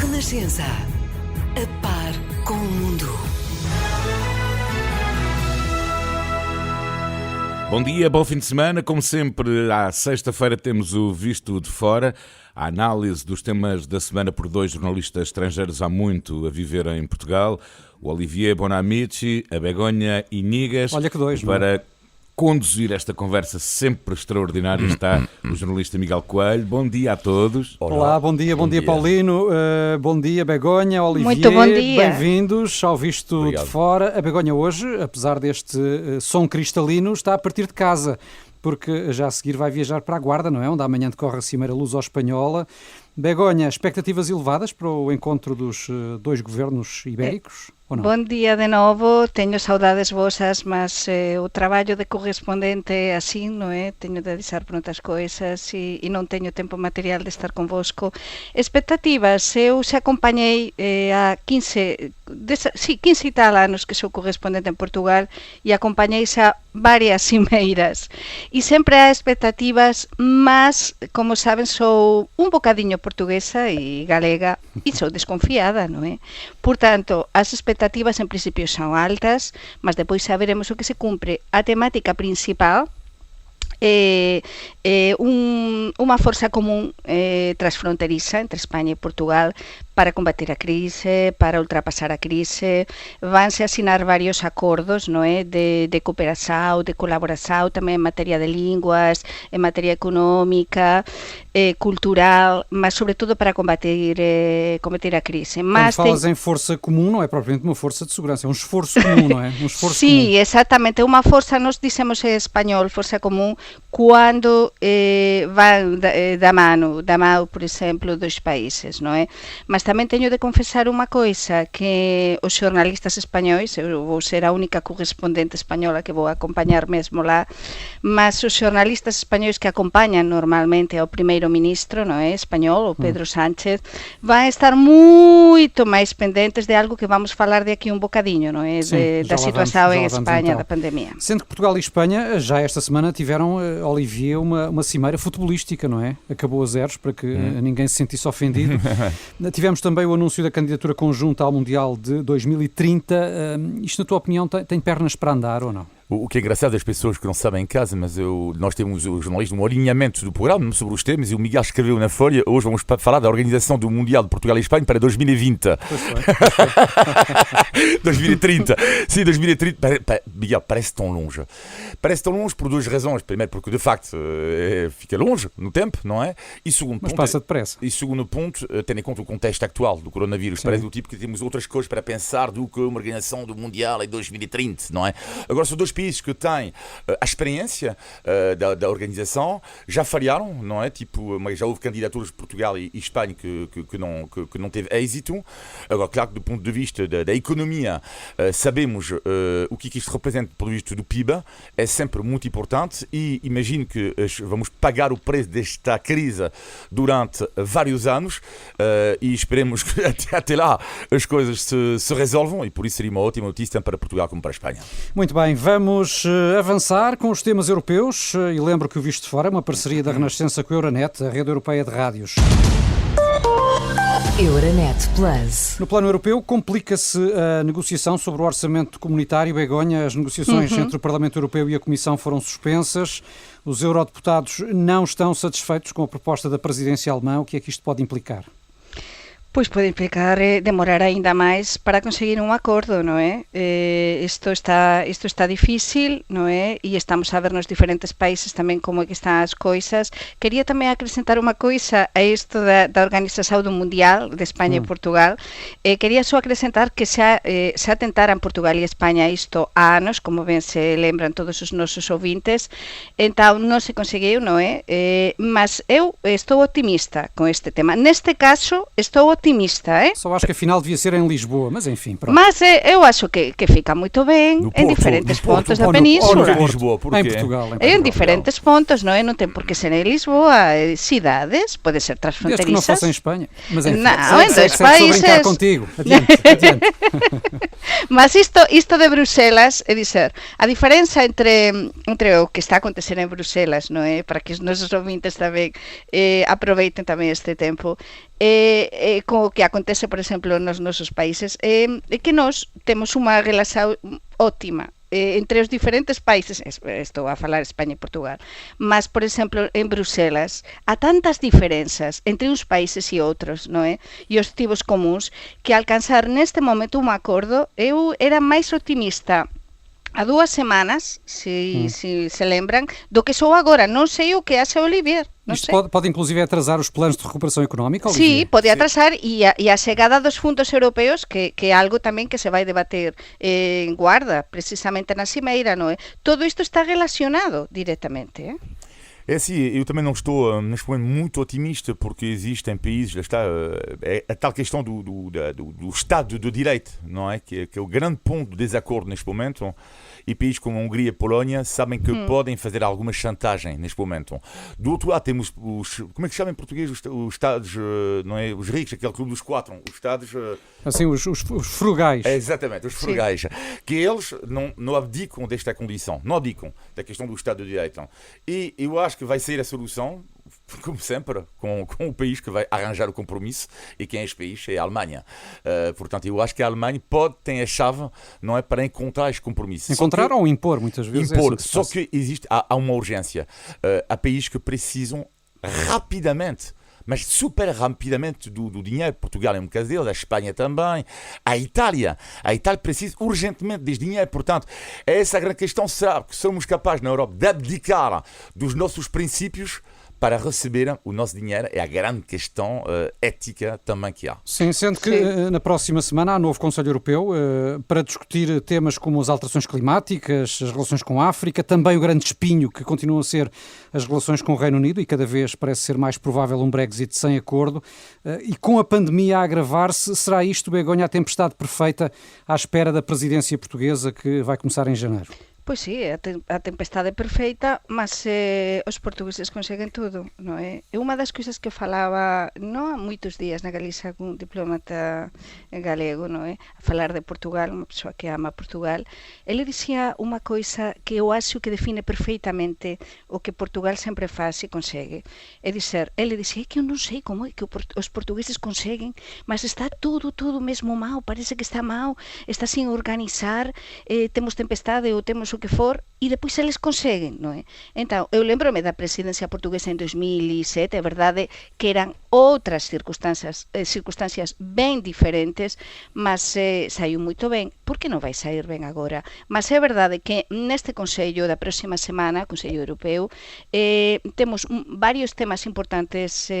Renascença. A par com o mundo. Bom dia, bom fim de semana. Como sempre, à sexta-feira temos o Visto de Fora, a análise dos temas da semana por dois jornalistas estrangeiros há muito a viver em Portugal, o Olivier Bonamici, a Begonha Inigas. Olha que dois, para conduzir esta conversa sempre extraordinária está o jornalista Miguel Coelho. Bom dia a todos. Olá, bom dia Paulino, bom dia Begonha, Olivier. Muito bom dia. Bem-vindos ao Visto de Fora. A Begonha hoje, apesar deste som cristalino, está a partir de casa, porque já a seguir vai viajar para a Guarda, não é? Onde amanhã decorre a Cimeira Luso-Espanhola. Begonha, expectativas elevadas para o encontro dos dois governos ibéricos? Ou não? Bom dia de novo, teño saudades vosas, mas o traballo de correspondente é así, non é? Teño de avisar por outras coisas e non teño tempo material de estar convosco. Expectativas, eu xa acompañei a 15 e tal anos que sou correspondente en Portugal e acompañei xa varias cimeiras e sempre há expectativas, mas como saben sou un bocadiño portuguesa e galega e sou desconfiada, non é? Portanto, as expectativas en principio son altas, mas depois xa veremos o que se cumpre. A temática principal é unha forza común transfronteriza entre España e Portugal para combater a crise, para ultrapasar a crise. Vanse asinar varios acordos, non é? De cooperación, de colaboración, tamén en materia de linguas, en materia económica, cultural, mas sobre todo para combater a crise. Mas quando falas em força comum, não é propriamente uma força de segurança, é um esforço comum, não é? Um esforço sí, comum. Exactamente, unha forza, nós dicemos en español, forza común, cando van da mano, por exemplo, dos países, non é? Mas tamén teño de confesar unha coisa, que os xornalistas españois, eu vou ser a única correspondente española que vou acompañar mesmo lá, mas os xornalistas españois que acompañan normalmente ao primeiro ministro, non é, español, o Pedro Sánchez, van estar moito máis pendentes de algo que vamos falar de aquí un bocadiño, non é? Da situação em Espanha, da pandemia. Sendo que Portugal e Espanha já esta semana tiveram, Olivier, uma cimeira futebolística, não é? Acabou a zeros, para que ninguém se sentisse ofendido. Tivemos também o anúncio da candidatura conjunta ao Mundial de 2030. Isto, na tua opinião, tem pernas para andar ou não? O que é engraçado, as pessoas que não sabem em casa, mas nós temos o jornalismo, um alinhamento do programa sobre os temas, e o Miguel escreveu na Folha, hoje vamos falar da organização do Mundial de Portugal e Espanha para 2020. 2030. Sim, 2030. Miguel, parece tão longe. Parece tão longe por duas razões. Primeiro, porque de facto fica longe no tempo, não é? E segundo mas ponto, passa depressa. E segundo ponto, tendo em conta o contexto atual do coronavírus, parece do tipo que temos outras coisas para pensar do que uma organização do Mundial em 2030, não é? Agora, são dois países que têm a experiência da organização, já falharam, não é? Tipo, mas já houve candidaturas de Portugal e Espanha que não teve êxito. Agora, claro que do ponto de vista da economia, sabemos o que isto representa do ponto de vista do PIB, é sempre muito importante e imagino que vamos pagar o preço desta crise durante vários anos e esperemos que até lá as coisas se resolvam e por isso seria uma ótima notícia tanto para Portugal como para a Espanha. Muito bem, vamos avançar com os temas europeus e lembro que o Visto de Fora é uma parceria da Renascença com a Euronet, a rede europeia de rádios. Euronet Plus. No plano europeu, complica-se a negociação sobre o orçamento comunitário. Begonha, as negociações entre o Parlamento Europeu e a Comissão foram suspensas. Os eurodeputados não estão satisfeitos com a proposta da presidência alemã. O que é que isto pode implicar? Pois pode implicar demorar ainda máis para conseguir un acordo, non é? Isto está difícil, non é? E estamos a ver nos diferentes países tamén como é que están as coisas. Quería tamén acrescentar unha coisa a isto da Organización do Mundial de España e Portugal. Quería só acrescentar que xa tentaran Portugal e España isto há anos, como ben se lembran todos os nosos ouvintes, entón non se conseguiu, non é? Mas eu estou optimista con este tema. Neste caso, estou optimista. Só acho que afinal devia ser em Lisboa, mas enfim, pronto. Mas eu acho que fica muito bem em diferentes pontos da península. Em Portugal. Em diferentes pontos, não é? Não tem por que ser em Lisboa. Cidades, pode ser transfronteiriças. Desde que não fosse em Espanha. Mas enfim, não, em dois países. Brincar contigo. Adiante. Mas isto de Bruselas, é dizer, a diferença entre o que está a acontecer em Bruselas, não é? Para que os nossos ouvintes também aproveitem também este tempo, co que acontece, por exemplo, nos nosos países, é que nós temos unha relación óptima entre os diferentes países, estou a falar España e Portugal, mas, por exemplo, en Bruselas, há tantas diferenzas entre uns países e outros, non é? E os objetivos comuns, que alcanzar neste momento un acordo, eu era máis optimista há 2 semanas, se lembram, do que sou agora. Não sei o que acha Olivier. Isto pode inclusive atrasar os planos de recuperação económica, Olivier? Sim, pode atrasar e a chegada dos fundos europeus, que é algo também que se vai debater em Guarda, precisamente na cimeira, não é? Tudo isto está relacionado diretamente, É assim, eu também não estou neste momento muito otimista porque existem países, lá está, a tal questão do Estado de Direito, não é? Que é o grande ponto de desacordo neste momento. E países como a Hungria e a Polónia sabem que podem fazer alguma chantagem neste momento. Do outro lado temos os, como é que se chama em português, os Estados, não é? Os ricos, aquele clube dos 4, os Estados... Assim, os frugais. É, exatamente, os frugais. Sim. Que eles não abdicam desta condição, não abdicam da questão do Estado de Direito. E eu acho que vai ser a solução, como sempre, com o país que vai arranjar o compromisso, e quem é este país é a Alemanha. Portanto, eu acho que a Alemanha ter a chave, não é, para encontrar este compromisso. Encontrar ou impor, muitas vezes. Impor, só que há uma urgência. Há países que precisam rapidamente, mas super rapidamente do dinheiro. Portugal é um caso deles, a Espanha também, a Itália precisa urgentemente deste dinheiro. Portanto, essa é a grande questão. Será que somos capazes na Europa de abdicar dos nossos princípios para receber o nosso dinheiro? É a grande questão ética também que há. Sim, sendo que na próxima semana há novo Conselho Europeu para discutir temas como as alterações climáticas, as relações com a África, também o grande espinho que continuam a ser as relações com o Reino Unido, e cada vez parece ser mais provável um Brexit sem acordo. E com a pandemia a agravar-se, será isto, Begonha, a tempestade perfeita à espera da presidência portuguesa que vai começar em janeiro? Pois sí, a tempestade perfeita, mas os portugueses conseguen tudo, non é? E unha das cousas que falaba non há moitos días na Galiza cun diplomata galego, non é? A falar de Portugal, unha persoa que ama Portugal, ele dicía unha coisa que eu acho que define perfeitamente o que Portugal sempre faz e consegue. É dizer, ele dicía que eu non sei como é que os portugueses conseguen, mas está tudo mesmo mal, parece que está mal, está sin organizar, temos tempestade ou temos o que for, e depois eles conseguen, non é? Então, eu lembro-me da presidencia portuguesa en 2007, é verdade que eran outras circunstancias ben diferentes, mas saiu moito ben. Por que non vai sair ben agora? Mas é verdade que neste Consello da próxima semana, Consello Europeu, temos varios temas importantes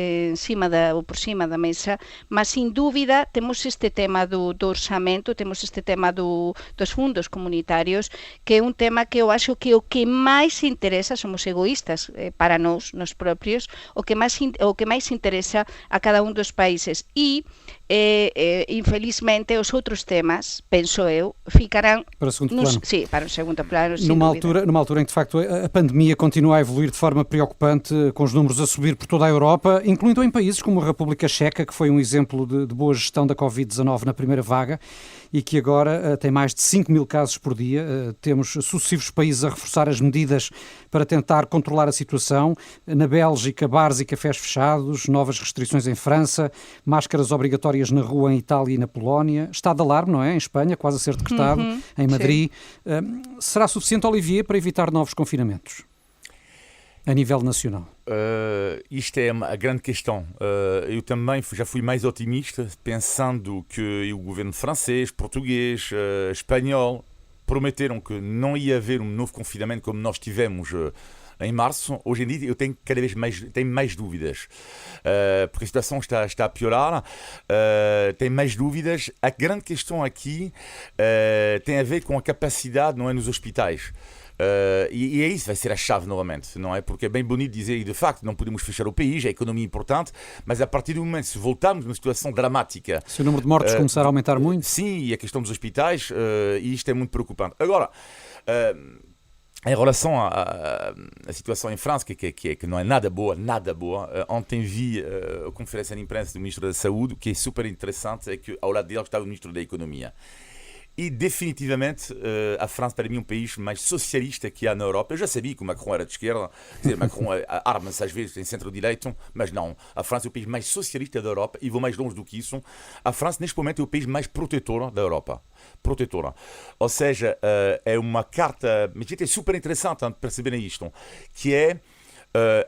por cima da mesa, mas sin dúbida temos este tema do orçamento, temos este tema dos fundos comunitarios, que é un tema que eu acho que o que máis interesa, somos egoístas para nos propios, o que máis interesa a cada un dos países, e infelizmente os outros temas, penso eu, ficarán para o segundo plano. Sí, para o segundo plano, numa altura em que de facto a pandemia continua a evoluir de forma preocupante, com os números a subir por toda a Europa, incluindo em países como a República Checa, que foi um exemplo de boa gestão da Covid-19 na primeira vaga e que agora tem mais de 5 mil casos por dia. Temos sucessivos países a reforçar as medidas para tentar controlar a situação. Na Bélgica, bares e cafés fechados, novas restrições em França, máscaras obrigatórias na rua em Itália e na Polónia, estado de alarme, não é? Em Espanha, quase a ser decretado, em Madrid. Será suficiente, Olivier, para evitar novos confinamentos a nível nacional? Isto é a grande questão. Eu também já fui mais otimista, pensando que o governo francês, português, espanhol prometeram que não ia haver um novo confinamento como nós tivemos em março. Hoje em dia eu tenho cada vez mais dúvidas, porque a situação está a piorar, tenho mais dúvidas. A grande questão aqui tem a ver com a capacidade, não é, nos hospitais. E é isso, vai ser a chave novamente, não é? Porque é bem bonito dizer, e de facto não podemos fechar o país, a economia é importante, mas a partir do momento, se voltarmos numa situação dramática, se o número de mortos começar a aumentar muito, sim, e a questão dos hospitais, e isto é muito preocupante. Agora, em relação à situação em França, que não é nada boa, ontem vi a conferência de imprensa do Ministro da Saúde, que é super interessante, é que ao lado dele estava o Ministro da Economia. E definitivamente a França para mim é um país mais socialista que há na Europa. Eu já sabia que o Macron era de esquerda, quer dizer, Macron arma-se às vezes em centro-direito, mas não. A França é o país mais socialista da Europa e vou mais longe do que isso. A França neste momento é o país mais protetor da Europa. Protetora. Ou seja, é uma carta, mas é super interessante perceberem isto, que é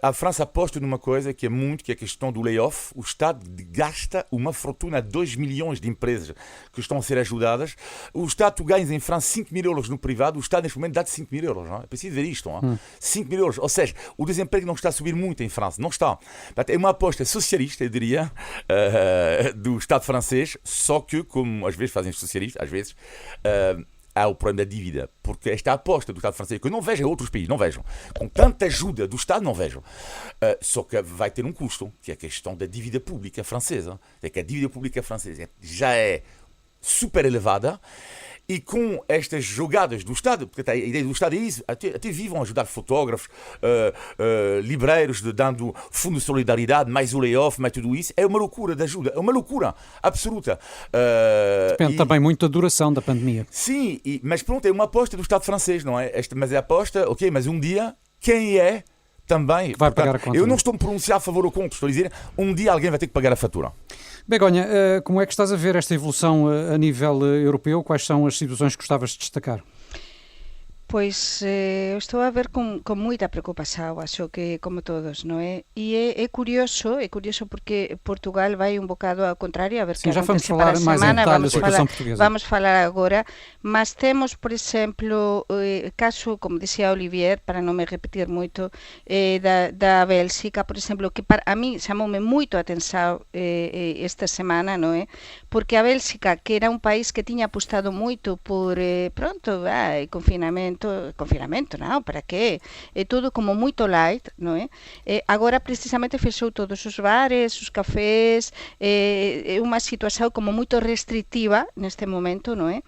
a França aposta numa coisa que é a questão do layoff. O Estado gasta uma fortuna, 2 milhões de empresas que estão a ser ajudadas. O Estado, tu ganhas em França 5 mil euros no privado, o Estado neste momento dá-te 5 mil euros. Não é? É preciso ver isto. Não é? 5 mil euros. Ou seja, o desemprego não está a subir muito em França. Não está. É uma aposta socialista, eu diria, do Estado francês, só que, como às vezes fazem os socialistas, às vezes... há o problema da dívida, porque esta aposta do Estado francês, que eu não vejo em outros países, não vejo, com tanta ajuda do Estado, não vejo, só que vai ter um custo, que é a questão da dívida pública francesa, é que a dívida pública francesa já é super elevada, e com estas jogadas do Estado, porque a ideia do Estado é isso, até vão ajudar fotógrafos, livreiros, dando fundo de solidariedade, mais o layoff, mais tudo isso, é uma loucura de ajuda, é uma loucura absoluta. Depende também muito da duração da pandemia. Sim, mas pronto, é uma aposta do Estado francês, não é? Mas é a aposta, ok, mas um dia, quem é também... Que vai pagar a conta. Eu não estou a me pronunciar a favor ou contra, estou a dizer, um dia alguém vai ter que pagar a fatura. Begonha, como é que estás a ver esta evolução a nível europeu? Quais são as situações que gostavas de destacar? Pois eu estou a ver con moita preocupación, acho que como todos, non é? E é curioso porque Portugal vai un bocado ao contrario, a ver Sim, que já vamos acontece para falar a mais em semana, detalhe da situação portuguesa. vamos falar agora, mas temos, por exemplo, caso, como dicía Olivier, para non me repetir moito, da Bélxica, por exemplo, que para a mí chamoume moito a atención esta semana, non é? Porque a Bélxica, que era un país que tiña apostado moito por, confinamento, non, para que? É todo como moito light, non é? Agora precisamente fechou todos os bares, os cafés, é unha situación como moito restrictiva neste momento, non é?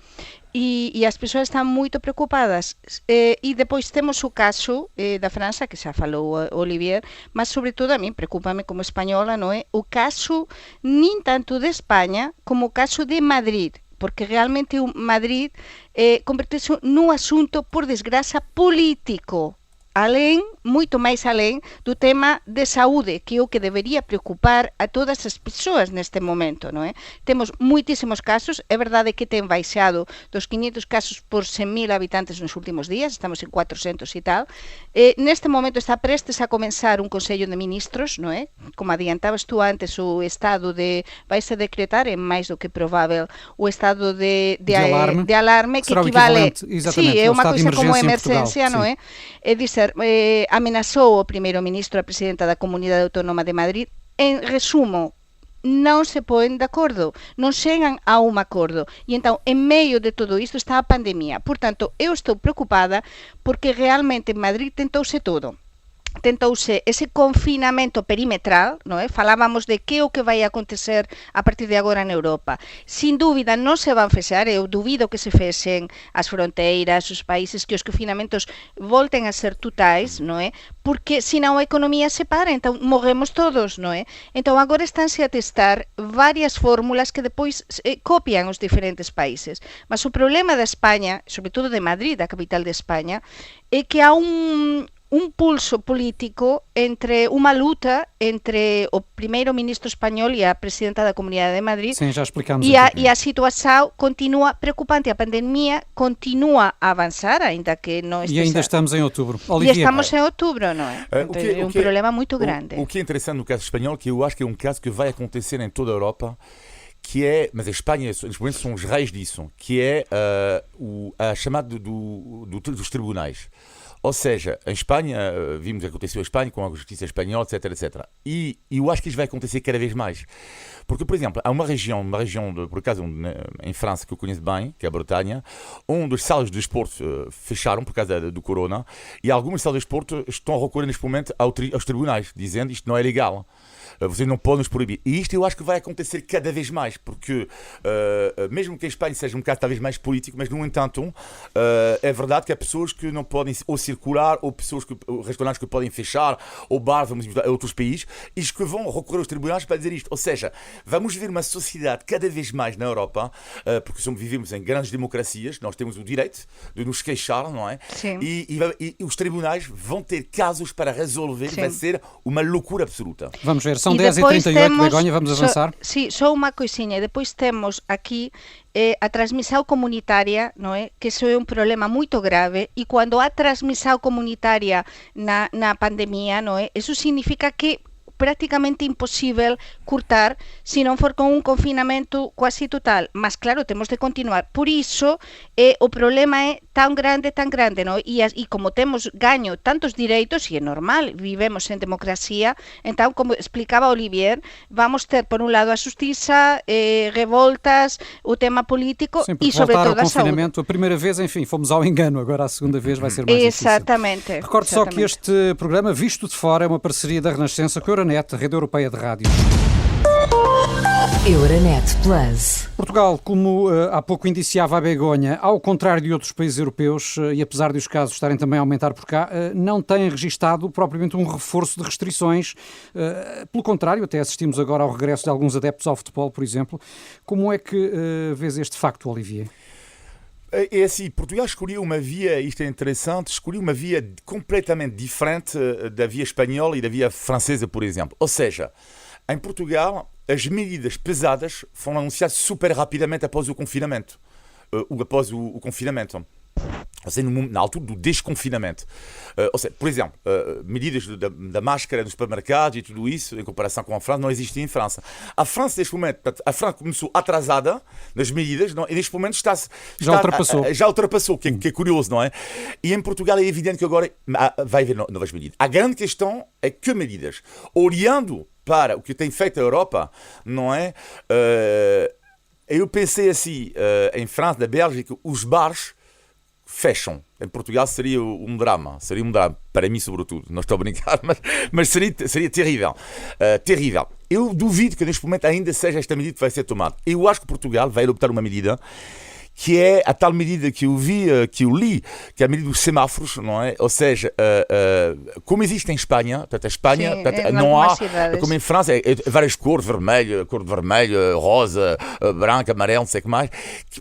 E as persoas están moito preocupadas e depois temos o caso da França, que xa falou Olivier, mas sobre todo a mí preocúpame como española, non é? O caso nin tanto de España como o caso de Madrid, porque realmente Madrid converteu-se num asunto, por desgraça, político. Além, moito máis além do tema de saúde, que é o que debería preocupar a todas as persoas neste momento, non é? Temos moitísimos casos, é verdade que ten baixado dos 500 casos por 100.000 habitantes nos últimos días, estamos en 400 e tal. Neste momento está prestes a comenzar un Consello de Ministros, non é? Como adiantabas tú antes, o estado de... vai-se decretar, é máis do que provável, o estado de alarme que equivale... Sí, é unha coisa como emerxencia, non é? É dizer, amenazou o primeiro-ministro a presidenta da Comunidade Autónoma de Madrid. En resumo, non se poen de acordo, non chegan a un acordo. E entón, en medio de todo isto está a pandemia. Portanto, eu estou preocupada porque realmente en Madrid tentouse todo. Tentouse ese confinamento perimetral, non é? Falábamos de que o que vai acontecer a partir de agora na Europa. Sin dúbida non se van fechar, eu dubido que se fexen as fronteiras, os países, que os confinamentos volten a ser totais, non é? Porque senón a economía se para, entón morremos todos, non é? Entón agora estánse a testar varias fórmulas que depois copian os diferentes países. Mas o problema da España, sobre todo de Madrid, a capital de España, é que há un pulso político entre unha luta entre o primeiro-ministro español e a presidenta da Comunidade de Madrid. Sim, já explicamos. E a situação continua preocupante, a pandemia continua a avançar, ainda que não esteja... E ainda estamos em outubro. Olivier. E estamos em outubro, não é? É um problema muito grande. O que é interessante no caso espanhol, que eu acho que é um caso que vai acontecer em toda a Europa, que é, mas a Espanha, neste momento, são os reis disso, que é a chamada dos tribunais. Ou seja, em Espanha, vimos o que aconteceu em Espanha com a justiça espanhola, etc, etc. E eu acho que isto vai acontecer cada vez mais. Porque, por exemplo, há uma região por acaso, em França, que eu conheço bem, que é a Bretanha, onde as salas de desporto fecharam por causa do corona, e algumas salas de desporto estão a recorrer neste momento aos tribunais, dizendo que isto não é legal. vocês não podem nos proibir. E isto eu acho que vai acontecer cada vez mais, porque mesmo que a Espanha seja um caso talvez mais político, mas no entanto é verdade que há pessoas que não podem ou circular, ou restaurantes que podem fechar, ou bares, vamos a outros países, e que vão recorrer aos tribunais para dizer isto. Ou seja, vamos ver uma sociedade cada vez mais na Europa, porque vivemos em grandes democracias, nós temos o direito de nos queixar, não é? Sim. E os tribunais vão ter casos para resolver, Sim. vai ser uma loucura absoluta. Vamos ver, são E 10h38, Begonha, vamos avançar. Sim, só uma coisinha. E depois temos aqui a transmissão comunitária, não é? Que isso é um problema muito grave. E quando há transmissão comunitária na pandemia, não é? Isso significa que prácticamente impossível cortar se non for con un confinamento quasi total. Mas claro, temos de continuar. Por iso, o problema é tan grande, no? E como temos gaño tantos direitos, e é normal, vivemos en democracia, entón, como explicaba Olivier, vamos ter, por un lado, a xustiza, revoltas, o tema político Sim, e, sobre todo, ao confinamento, a primeira vez, enfim, fomos ao engano, agora a segunda vez vai ser mais Exatamente. difícil. Recordo só que este programa, Visto de Fora, é uma parceria da Renascença com a Euronet, a rede europeia de rádios. Euronet Plus. Portugal, como há pouco indiciava a Begonha, ao contrário de outros países europeus, e apesar de os casos estarem também a aumentar por cá, não tem registado propriamente um reforço de restrições. Pelo contrário, até assistimos agora ao regresso de alguns adeptos ao futebol, por exemplo. Como é que vês este facto, Olivier? É assim, Portugal escolheu uma via, isto é interessante, escolheu uma via completamente diferente da via espanhola e da via francesa, por exemplo. Ou seja, em Portugal, as medidas pesadas foram anunciadas super rapidamente após o confinamento. O confinamento. Ou seja, na altura do desconfinamento. Ou seja, por exemplo, medidas da máscara nos supermercados e tudo isso, em comparação com a França, não existia em França. A França, neste momento, a França começou atrasada nas medidas, não? E neste momento já ultrapassou, que é curioso, não é? E em Portugal é evidente que agora vai haver novas medidas. A grande questão é que medidas, olhando para o que tem feito a Europa, não é? Eu pensei assim, em França, na Bélgica, os bares fecham. Em Portugal seria um drama, para mim sobretudo, não estou a brincar, mas seria terrível. Terrível. Eu duvido que neste momento ainda seja esta medida que vai ser tomada. Eu acho que Portugal vai adoptar uma medida que é a tal medida que eu li, que é a medida dos semáforos, não é? Ou seja, como existe em Espanha, portanto, a Espanha não há, como em França, várias cores, cor de vermelho, rosa, branca, amarelo, não sei o que mais,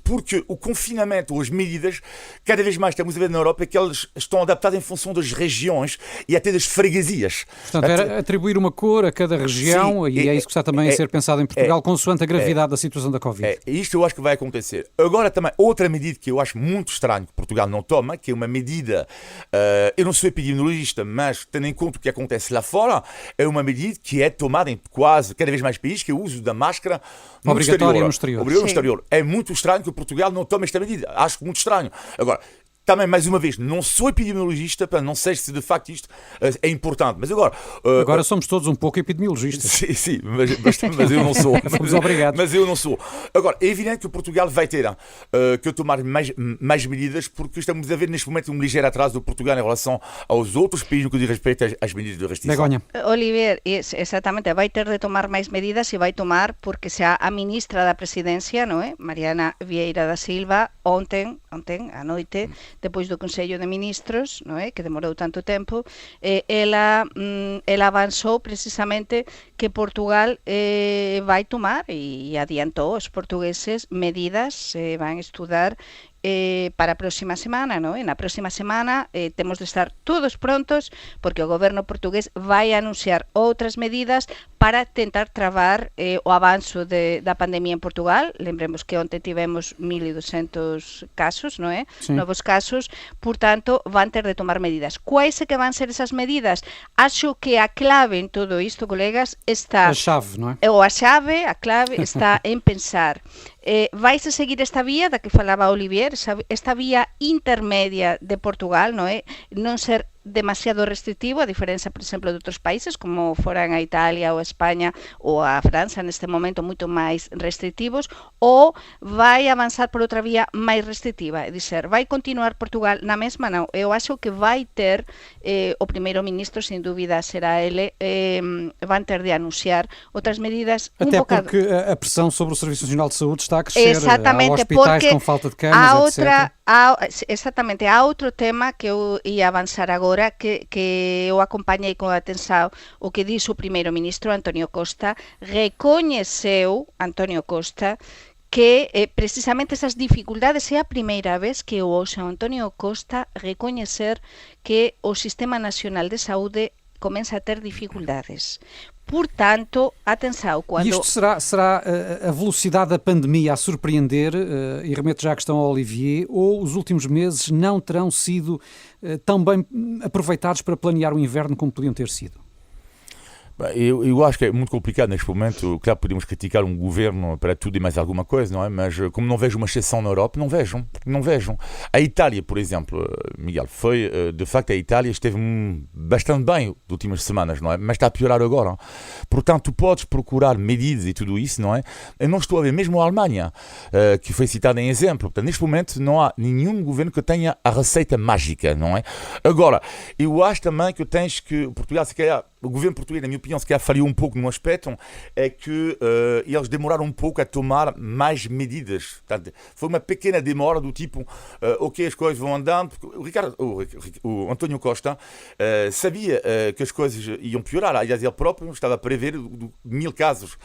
porque o confinamento ou as medidas, cada vez mais estamos a ver na Europa que elas estão adaptadas em função das regiões e até das freguesias. Portanto, era atribuir uma cor a cada região, sim, e é isso que está também a ser pensado em Portugal, consoante a gravidade da situação da Covid. Isto eu acho que vai acontecer. Agora também, outra medida que eu acho muito estranho que Portugal não toma, que é uma medida, eu não sou epidemiologista, mas tendo em conta o que acontece lá fora, é uma medida que é tomada em cada vez mais países, que é o uso da máscara obrigatória no exterior. É muito estranho que Portugal não tome esta medida. Acho muito estranho. Agora, também, mais uma vez, não sou epidemiologista, não sei se de facto isto é importante, mas agora... Agora somos todos um pouco epidemiologistas. Sim, mas eu não sou. Fomos obrigados. Mas eu não sou. Agora, é evidente que Portugal vai ter que tomar mais medidas, porque estamos a ver neste momento um ligeiro atraso do Portugal em relação aos outros países no que diz respeito às medidas de restrição. Begonha. Olivier, exatamente, vai ter de tomar máis medidas e vai tomar porque xa a ministra da Presidencia, non é? Mariana Vieira da Silva, ontem a noite, depois do Consello de Ministros, non é? Que demorou tanto tempo, ela avanzou precisamente que Portugal vai tomar e adiantou aos portugueses medidas, van estudar para a próxima semana, non? E na próxima semana temos de estar todos prontos porque o goberno portugués vai anunciar outras medidas para tentar travar o avanzo da pandemia en Portugal. Lembremos que onte tivemos 1.200 casos, non é? Sim. Novos casos, portanto, van ter de tomar medidas. Quais é que van ser esas medidas? Acho que a clave en todo isto, colegas, está... A chave, non é? Ou a chave, a clave, está en pensar. Vais seguir esta vía da que falaba Olivier, esta vía intermedia de Portugal, non é? Non ser demasiado restrictivo, a diferença, por exemplo, de outros países, como foran a Italia ou a España ou a França, neste momento, moito máis restrictivos, ou vai avanzar por outra vía máis restrictiva, é dizer, vai continuar Portugal na mesma? Non, eu acho que vai ter o primeiro ministro, sin dúbida será ele, van ter de anunciar outras medidas até um bocado... porque a pressão sobre o Serviço Nacional de Saúde está a crescer. Exatamente, há hospitais porque com falta de camas, etc. Exatamente, há outro tema que eu ia avanzar agora, que eu acompañei con atención o que dixe o primeiro ministro Antonio Costa. Recoñeceu Antonio Costa que precisamente esas dificultades é a primeira vez que eu ouxo a Antonio Costa recoñecer que o Sistema Nacional de Saúde começa a ter dificuldades. Portanto, atenção, quando... E isto será a velocidade da pandemia a surpreender, e remeto já a questão ao Olivier, ou os últimos meses não terão sido tão bem aproveitados para planear o inverno como podiam ter sido? Eu acho que é muito complicado neste momento. Claro, podemos criticar um governo para tudo e mais alguma coisa, não é? Mas como não vejo uma exceção na Europa, não vejam. A Itália, por exemplo, Miguel, de facto, a Itália esteve bastante bem nas últimas semanas, não é? Mas está a piorar agora. Portanto, tu podes procurar medidas e tudo isso, não é? Eu não estou a ver, mesmo a Alemanha, que foi citada em exemplo. Portanto, neste momento não há nenhum governo que tenha a receita mágica, não é? Agora, eu acho também que Portugal, se calhar, o governo português, na minha opinião, se calhar falhou um pouco num aspecto, é que eles demoraram um pouco a tomar mais medidas. Portanto, foi uma pequena demora do tipo, ok, as coisas vão andando. O António Costa sabia que as coisas iam piorar. Aliás, ele próprio estava a prever 1000 casos.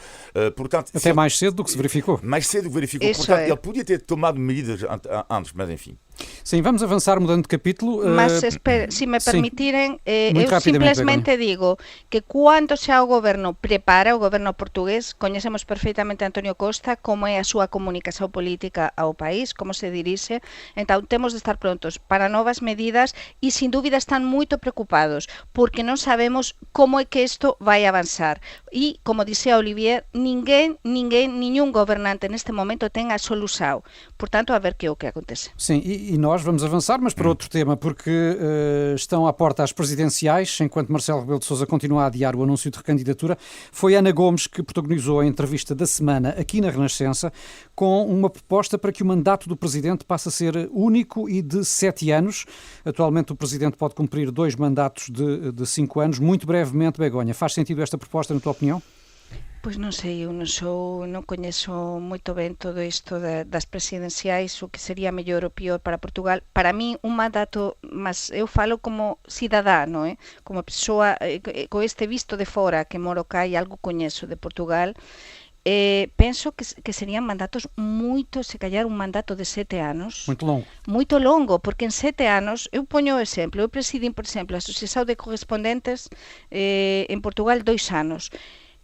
Portanto, até mais cedo do que se verificou. Mais cedo do que verificou. Isso portanto, é. Ele podia ter tomado medidas antes, mas enfim. Sim, vamos avançar mudando de capítulo. Mas, se me permitirem, eu simplesmente Begoña. digo que quando xa o goberno prepara, o goberno portugués, coñecemos perfeitamente a Antonio Costa, como é a súa comunicación política ao país, como se dirixe, entón temos de estar prontos para novas medidas e, sin dúbida, están moito preocupados, porque non sabemos como é que isto vai avanzar. E, como dixía Olivier, ningún gobernante neste momento ten a solución. Portanto, a ver que é o que acontece. Sim, e nós vamos avançar, mas para outro tema, porque estão à porta as presidenciais, enquanto Marcelo Rebelo de Sousa continua a adiar o anúncio de recandidatura. Foi Ana Gomes que protagonizou a entrevista da semana aqui na Renascença, com uma proposta para que o mandato do Presidente passe a ser único e de 7 anos. Atualmente o Presidente pode cumprir 2 mandatos de 5 anos. Muito brevemente, Begoña, faz sentido esta proposta, na tua opinião? Pois non sei, eu non coñezo moito ben todo isto das presidenciais, o que sería mellor ou pior para Portugal. Para mí, un mandato, mas eu falo como cidadá, non é? Como persoa, co este visto de fora que moro cá e algo coñezo de Portugal, penso que serían mandatos moito, se callar un mandato de 7 anos. Muito longo, porque en 7 anos, eu poño o exemplo, eu presidín, por exemplo, a Asociación de Correspondentes en Portugal 2 anos.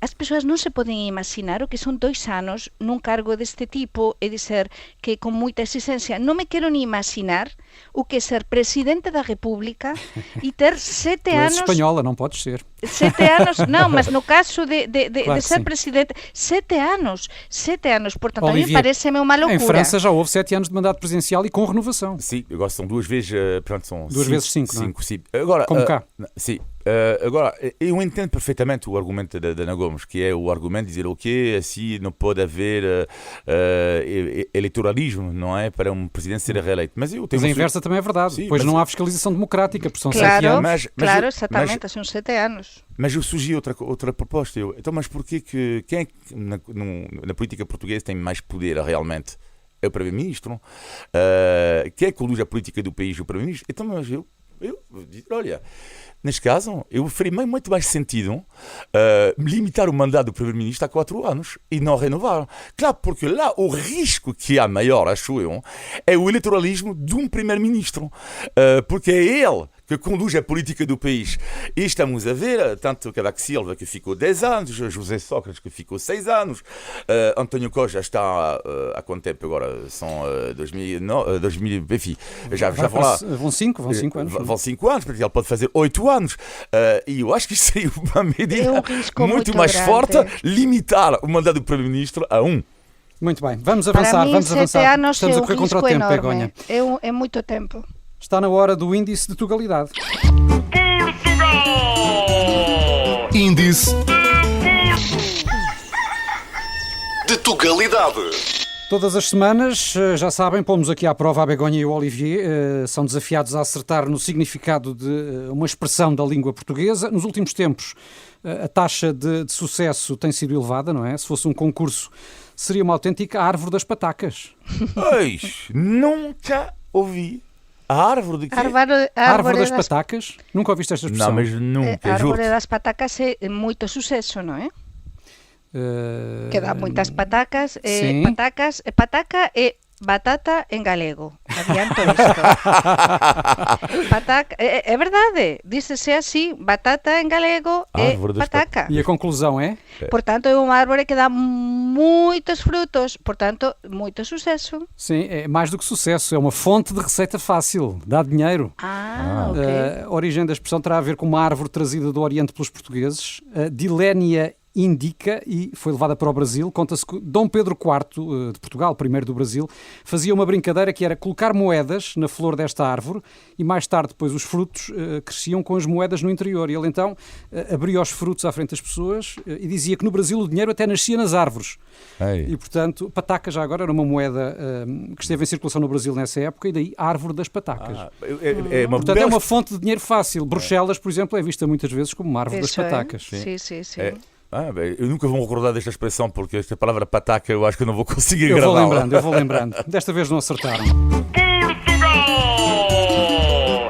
As persoas non se poden imaginar o que son 2 anos nun cargo deste tipo e dizer que con moita exigencia. Non me quero ni imaginar o que é ser Presidente da República e ter 7 anos... Tu és espanhola, não podes ser. 7 anos, não, mas no caso de ser sim. Presidente, 7 anos, portanto, Olivier, a mim parece-me uma loucura. Em França já houve 7 anos de mandato presidencial e com renovação. Sim, agora são 2 vezes, pronto, são 2 vezes 5, não é? 5, sim. Agora, como cá. Sim. Agora, eu entendo perfeitamente o argumento da Ana Gomes, que é o argumento de dizer, ok, assim não pode haver eleitoralismo, não é, para um presidente ser reeleito. Mas a inversa também é verdade, sim, pois não há fiscalização democrática, porque são 7 anos. Claro, exatamente, são 7 anos. Mas eu sugeri outra proposta. Então, mas porquê que quem é que na política portuguesa tem mais poder realmente? É o Primeiro-Ministro. Quem é que conduz a política do país? O Primeiro-Ministro. Então, mas eu olha, neste caso, eu faria muito mais sentido limitar o mandato do Primeiro-Ministro a 4 anos e não renovar. Claro, porque lá o risco que há maior, acho eu, é o eleitoralismo de um Primeiro-Ministro. Porque é ele que conduz a política do país. E estamos a ver, tanto Cavaco Silva, que ficou 10 anos, José Sócrates, que ficou 6 anos, António Costa está há quanto tempo agora? São 2000, enfim, já vão lá. Vão 5 anos. Vão 5 anos, porque ele pode fazer 8 anos. E eu acho que isso seria uma medida muito mais forte, limitar o mandato do Primeiro-Ministro a 1. Muito bem, vamos avançar. Anos estamos a correr contra o tempo, Begoña. É muito tempo. Está na hora do índice de Tugalidade. Índice de Tugalidade. Todas as semanas, já sabem, pomos aqui à prova a Begonha e o Olivier, são desafiados a acertar no significado de uma expressão da língua portuguesa. Nos últimos tempos, a taxa de sucesso tem sido elevada, não é? Se fosse um concurso, seria uma autêntica árvore das patacas. Pois, nunca ouvi. A árvore de quê? Árvore das patacas? Nunca ouviste esta expressão? Não, mas nunca, A juro. árvore das patacas é muito sucesso, não é? Que dá muitas patacas. Sim. Pataca é batata em galego. Adianto isto. Pataca, é verdade. Diz-se assim, batata em galego é Árvore das pataca. E a conclusão é? Portanto, é uma árvore que dá muitos frutos. Portanto, muito sucesso. Sim, é mais do que sucesso, é uma fonte de receita fácil, dá dinheiro. Ok. A origem da expressão terá a ver com uma árvore trazida do Oriente pelos portugueses, a Dilenia indica, e foi levada para o Brasil. Conta-se que Dom Pedro IV de Portugal, primeiro do Brasil, fazia uma brincadeira que era colocar moedas na flor desta árvore e mais tarde depois os frutos cresciam com as moedas no interior, e ele então abria os frutos à frente das pessoas e dizia que no Brasil o dinheiro até nascia nas árvores. Ei. E portanto, pataca já agora era uma moeda que esteve em circulação no Brasil nessa época, e daí a árvore das patacas. Portanto, é uma fonte de dinheiro fácil. Bruxelas, por exemplo, é vista muitas vezes como uma árvore das patacas. Sim. Eu nunca vou me recordar desta expressão, porque esta palavra pataca eu acho que eu não vou conseguir Eu gravar. vou lembrando. Desta vez não acertaram.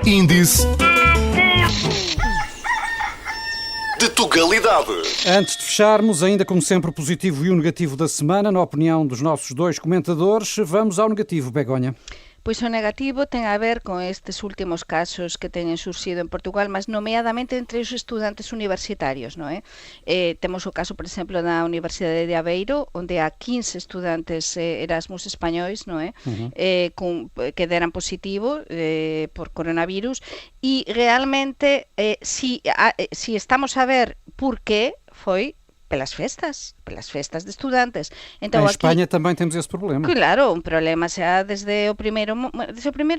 Índice de Tugalidade. Antes de fecharmos, ainda como sempre o positivo e o negativo da semana, na opinião dos nossos dois comentadores, vamos ao negativo, Begonha. Pois o negativo ten a ver con estes últimos casos que teñen surxido en Portugal, mas nomeadamente entre os estudantes universitarios, non é? Temos o caso, por exemplo, da Universidade de Aveiro, onde há 15 estudantes Erasmus españois, non é? Que deran positivo por coronavirus, e realmente, si estamos a ver por qué, foi pelas festas de estudantes. Então, em aquí, Espanha também temos esse problema. Claro, un problema xa desde o primeiro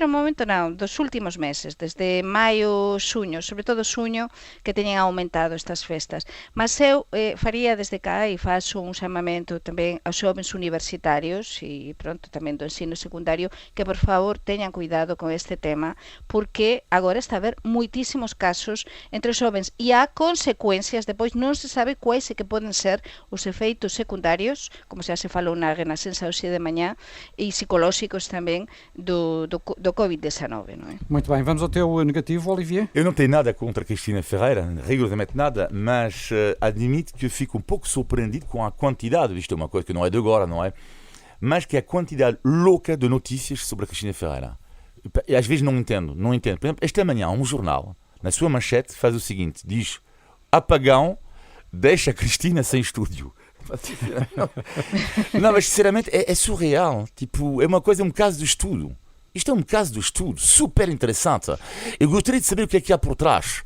momento, non, dos últimos meses, desde maio, xuño, sobre todo xuño, que teñen aumentado estas festas. Mas eu faría desde cá e faço un chamamento tamén aos xovens universitarios e pronto tamén do ensino secundario, que por favor teñan cuidado con este tema, porque agora está a haber moitísimos casos entre os xovens e há consecuencias, depois non se sabe quais é que poden ser os efeitos secundarios, como xa se falou na Renascença hoxe de mañá, e psicolóxicos tamén do Covid-19, non é? Muito bem, vamos ao teu negativo, Olivier? Eu não tenho nada contra Cristina Ferreira, rigorosamente nada, mas admito que eu fico um pouco surpreendido com a quantidade, isto é uma coisa que não é de agora, não é? Mas que a quantidade louca de notícias sobre a Cristina Ferreira. E às vezes não entendo. Por exemplo, esta manhã um jornal, na sua manchete, faz o seguinte, diz: apagão deixa a Cristina sem estúdio. Não, mas sinceramente é surreal. Tipo, é um caso de estudo. Isto é um caso de estudo super interessante. Eu gostaria de saber o que é que há por trás.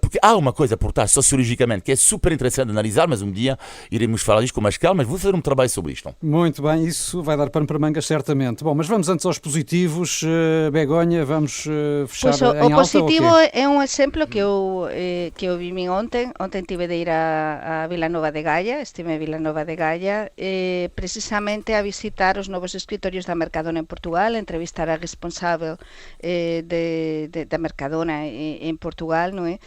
Porque há uma coisa por trás, sociologicamente, que é super interessante de analisar, mas um dia iremos falar disto com mais calma, mas vou fazer um trabalho sobre isto. Muito bem, isso vai dar pano para mangas, certamente. Bom, mas vamos antes aos positivos. Begonha, vamos fechar pois em alta? O positivo é um exemplo que eu vivi ontem. Ontem tive de ir a Vila Nova de Gaia, estive em Vila Nova de Gaia, precisamente a visitar os novos escritorios da Mercadona en Portugal, entrevistar a responsável da Mercadona en Portugal, non é?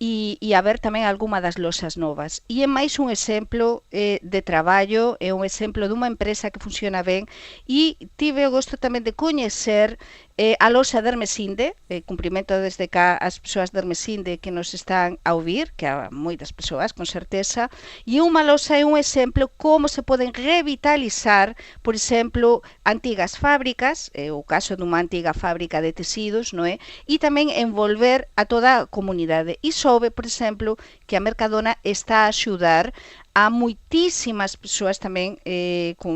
E a ver tamén algunha das loxas novas. E é máis un exemplo de traballo, é un exemplo dunha empresa que funciona ben, e tive o gosto tamén de coñecer a loxa de Hermesinde, cumprimento desde cá as persoas de Hermesinde que nos están a ouvir, que há moitas persoas, con certeza, e unha loxa é un exemplo como se poden revitalizar, por exemplo, antigas fábricas, o caso dunha antiga fábrica de tecidos, non é? E tamén envolver a toda a comunidade. E soube, por exemplo, que a Mercadona está a axudar a moitísimas persoas tamén,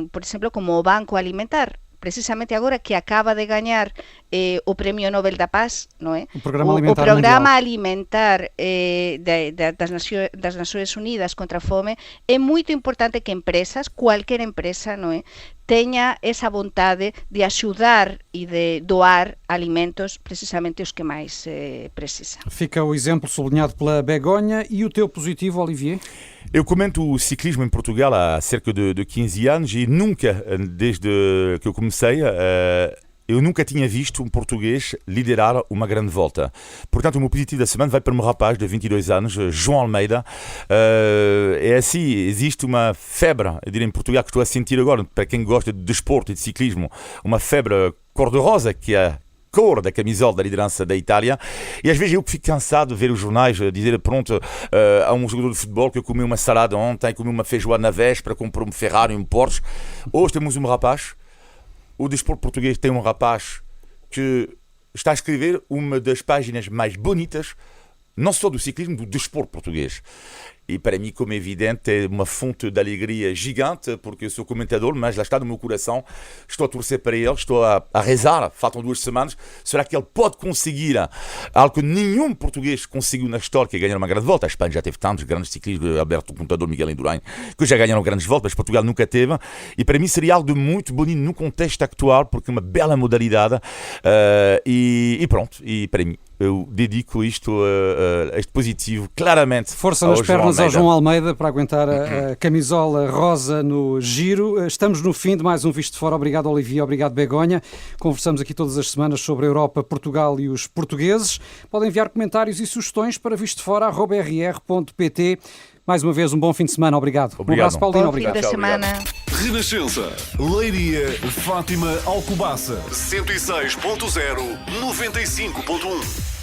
por exemplo, como o Banco Alimentar, precisamente agora que acaba de gañar o Premio Nobel da Paz, non é? O Programa Alimentar das Nações Unidas contra a Fome. É moito importante que empresas, cualquier empresa, non é, teña esa vontade de axudar e de doar alimentos precisamente os que máis precisam. Fica o exemplo sublinhado pela Begonha. E o teu positivo, Olivier? Eu comento o ciclismo em Portugal há cerca de 15 anos e nunca, desde que eu comecei, eu nunca tinha visto um português liderar uma grande volta. Portanto, o meu positivo da semana vai para um rapaz de 22 anos, João Almeida. É assim, existe uma febre, eu diria em Portugal, que estou a sentir agora, para quem gosta de desporto e de ciclismo, uma febre cor-de-rosa, que é cor da camisola da liderança da Itália, e às vezes eu fico cansado de ver os jornais dizer, pronto, há um jogador de futebol que comeu uma salada ontem, comeu uma feijoada na véspera, comprou um Ferrari, um Porsche. Hoje temos um rapaz, o desporto português tem um rapaz que está a escrever uma das páginas mais bonitas, não só do ciclismo, do desporto português. E para mim, como é evidente, é uma fonte de alegria gigante, porque eu sou comentador, mas lá está no meu coração, estou a torcer para ele, estou a rezar, faltam 2 semanas, será que ele pode conseguir algo que nenhum português conseguiu na história, que é ganhar uma grande volta. A Espanha já teve tantos grandes ciclistas, Alberto Contador, Miguel Indurain, que já ganharam grandes voltas, mas Portugal nunca teve, e para mim seria algo de muito bonito no contexto atual, porque é uma bela modalidade, e pronto, e para mim, eu dedico isto a este positivo, claramente. Força nas pernas ao João Almeida para aguentar a camisola rosa no Giro. Estamos no fim de mais um Visto de Fora. Obrigado, Olivier. Obrigado, Begonha. Conversamos aqui todas as semanas sobre a Europa, Portugal e os portugueses. Podem enviar comentários e sugestões para vistofora@rr.pt. Mais uma vez, um bom fim de semana. Obrigado. Um abraço, Paulino. Obrigado. Fim de semana. Renascença, Leiria, Fátima, Alcobaça, 106.0, 95.1.